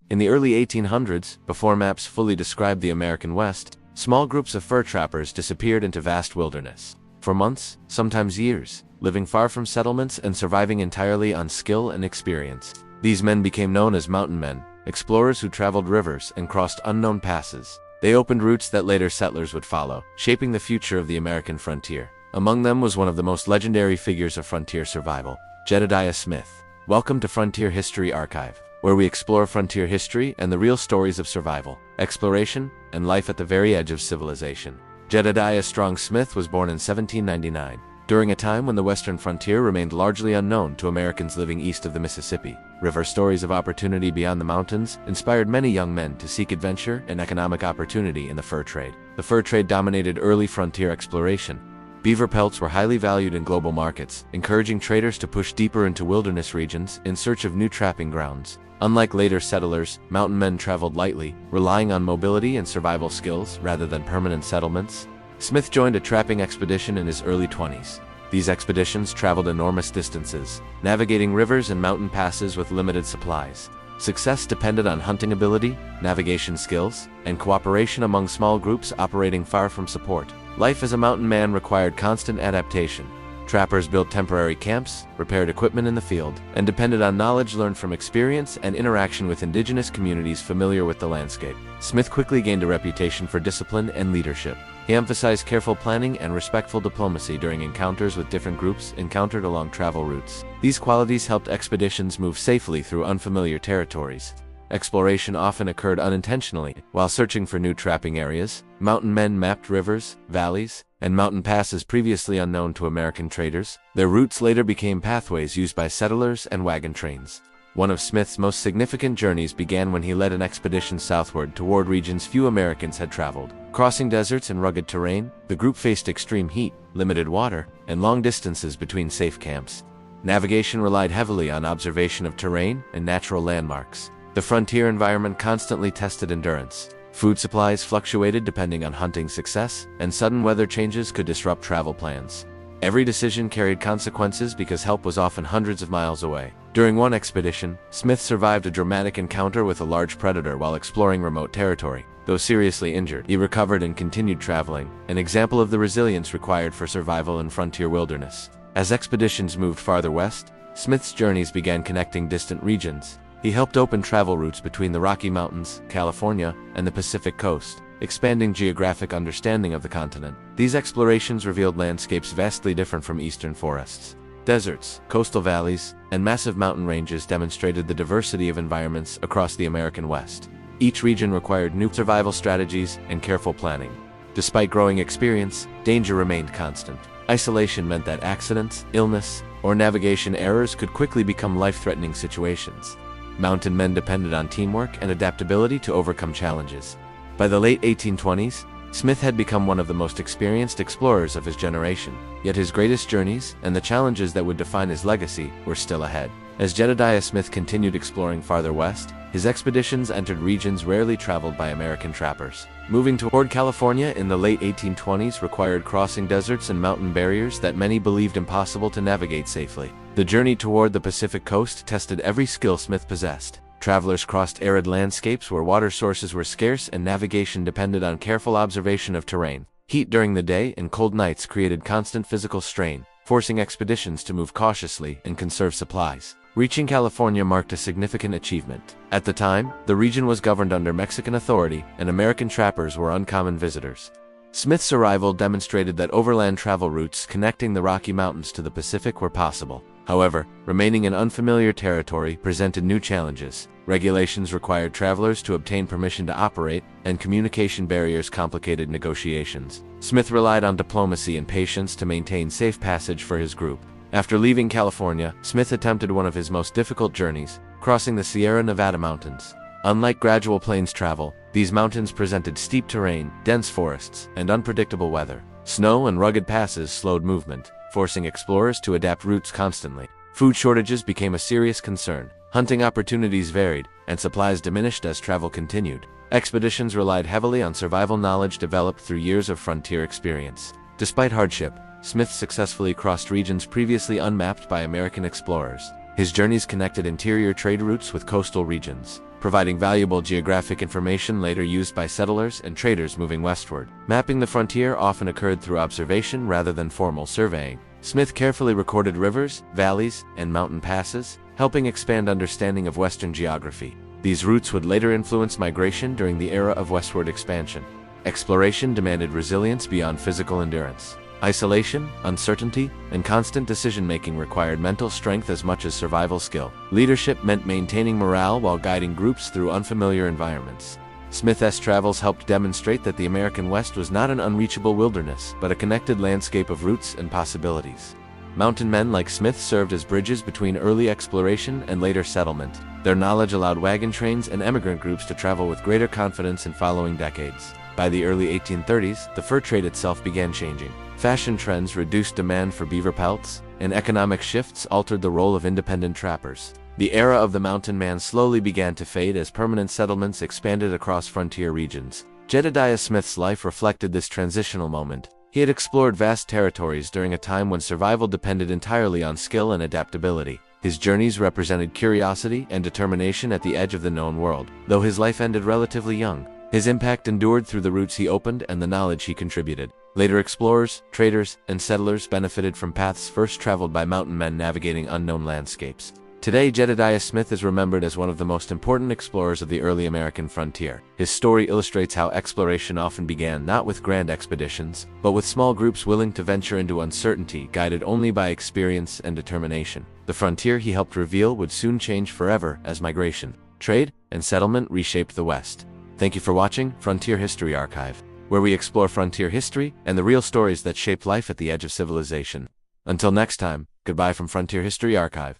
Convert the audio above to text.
In the early 1800s, before maps fully described the American West, small groups of fur trappers disappeared into vast wilderness. For months, sometimes years, living far from settlements and surviving entirely on skill and experience. These men became known as mountain men, explorers who traveled rivers and crossed unknown passes. They opened routes that later settlers would follow, shaping the future of the American frontier. Among them was one of the most legendary figures of frontier survival, Jedediah Smith. Welcome to Frontier History Archive, where we explore frontier history and the real stories of survival, exploration, and life at the very edge of civilization. Jedediah Strong Smith was born in 1799, during a time when the western frontier remained largely unknown to Americans living east of the Mississippi River. Stories of opportunity beyond the mountains inspired many young men to seek adventure and economic opportunity in the fur trade. The fur trade dominated early frontier exploration. Beaver pelts were highly valued in global markets, encouraging traders to push deeper into wilderness regions in search of new trapping grounds. Unlike later settlers, mountain men traveled lightly, relying on mobility and survival skills rather than permanent settlements. Smith joined a trapping expedition in his early 20s. These expeditions traveled enormous distances, navigating rivers and mountain passes with limited supplies. Success depended on hunting ability, navigation skills, and cooperation among small groups operating far from support. Life as a mountain man required constant adaptation. Trappers built temporary camps, repaired equipment in the field, and depended on knowledge learned from experience and interaction with indigenous communities familiar with the landscape. Smith quickly gained a reputation for discipline and leadership. He emphasized careful planning and respectful diplomacy during encounters with different groups encountered along travel routes. These qualities helped expeditions move safely through unfamiliar territories. Exploration often occurred unintentionally. While searching for new trapping areas, mountain men mapped rivers, valleys, and mountain passes previously unknown to American traders. Their routes later became pathways used by settlers and wagon trains. One of Smith's most significant journeys began when he led an expedition southward toward regions few Americans had traveled. Crossing deserts and rugged terrain, the group faced extreme heat, limited water, and long distances between safe camps. Navigation relied heavily on observation of terrain and natural landmarks. The frontier environment constantly tested endurance. Food supplies fluctuated depending on hunting success, and sudden weather changes could disrupt travel plans. Every decision carried consequences because help was often hundreds of miles away. During one expedition, Smith survived a dramatic encounter with a large predator while exploring remote territory. Though seriously injured, he recovered and continued traveling, an example of the resilience required for survival in frontier wilderness. As expeditions moved farther west, Smith's journeys began connecting distant regions. He helped open travel routes between the Rocky Mountains, California, and the Pacific coast, expanding geographic understanding of the continent. These explorations revealed landscapes vastly different from eastern forests. Deserts, coastal valleys, and massive mountain ranges demonstrated the diversity of environments across the American West. Each region required new survival strategies and careful planning. Despite growing experience, danger remained constant. Isolation meant that accidents, illness, or navigation errors could quickly become life-threatening situations. Mountain men depended on teamwork and adaptability to overcome challenges. By the late 1820s, Smith had become one of the most experienced explorers of his generation, yet his greatest journeys and the challenges that would define his legacy were still ahead. As Jedediah Smith continued exploring farther west, his expeditions entered regions rarely traveled by American trappers. Moving toward California in the late 1820s required crossing deserts and mountain barriers that many believed impossible to navigate safely. The journey toward the Pacific coast tested every skill Smith possessed. Travelers crossed arid landscapes where water sources were scarce and navigation depended on careful observation of terrain. Heat during the day and cold nights created constant physical strain, forcing expeditions to move cautiously and conserve supplies. Reaching California marked a significant achievement. At the time, the region was governed under Mexican authority, and American trappers were uncommon visitors. Smith's arrival demonstrated that overland travel routes connecting the Rocky Mountains to the Pacific were possible. However, remaining in unfamiliar territory presented new challenges. Regulations required travelers to obtain permission to operate, and communication barriers complicated negotiations. Smith relied on diplomacy and patience to maintain safe passage for his group. After leaving California, Smith attempted one of his most difficult journeys, crossing the Sierra Nevada mountains. Unlike gradual plains travel, these mountains presented steep terrain, dense forests, and unpredictable weather. Snow and rugged passes slowed movement, forcing explorers to adapt routes constantly. Food shortages became a serious concern. Hunting opportunities varied, and supplies diminished as travel continued. Expeditions relied heavily on survival knowledge developed through years of frontier experience. Despite hardship, Smith successfully crossed regions previously unmapped by American explorers. His journeys connected interior trade routes with coastal regions, providing valuable geographic information later used by settlers and traders moving westward. Mapping the frontier often occurred through observation rather than formal surveying. Smith carefully recorded rivers, valleys, and mountain passes, helping expand understanding of Western geography. These routes would later influence migration during the era of westward expansion. Exploration demanded resilience beyond physical endurance. Isolation, uncertainty, and constant decision-making required mental strength as much as survival skill. Leadership meant maintaining morale while guiding groups through unfamiliar environments. Smith's travels helped demonstrate that the American West was not an unreachable wilderness, but a connected landscape of routes and possibilities. Mountain men like Smith served as bridges between early exploration and later settlement. Their knowledge allowed wagon trains and emigrant groups to travel with greater confidence in following decades. By the early 1830s, the fur trade itself began changing. Fashion trends reduced demand for beaver pelts, and economic shifts altered the role of independent trappers. The era of the mountain man slowly began to fade as permanent settlements expanded across frontier regions. Jedediah Smith's life reflected this transitional moment. He had explored vast territories during a time when survival depended entirely on skill and adaptability. His journeys represented curiosity and determination at the edge of the known world. Though his life ended relatively young, his impact endured through the routes he opened and the knowledge he contributed. Later explorers, traders, and settlers benefited from paths first traveled by mountain men navigating unknown landscapes. Today, Jedediah Smith is remembered as one of the most important explorers of the early American frontier. His story illustrates how exploration often began not with grand expeditions, but with small groups willing to venture into uncertainty, guided only by experience and determination. The frontier he helped reveal would soon change forever as migration, trade, and settlement reshaped the West. Thank you for watching Frontier History Archive, where we explore frontier history and the real stories that shaped life at the edge of civilization. Until next time, goodbye from Frontier History Archive.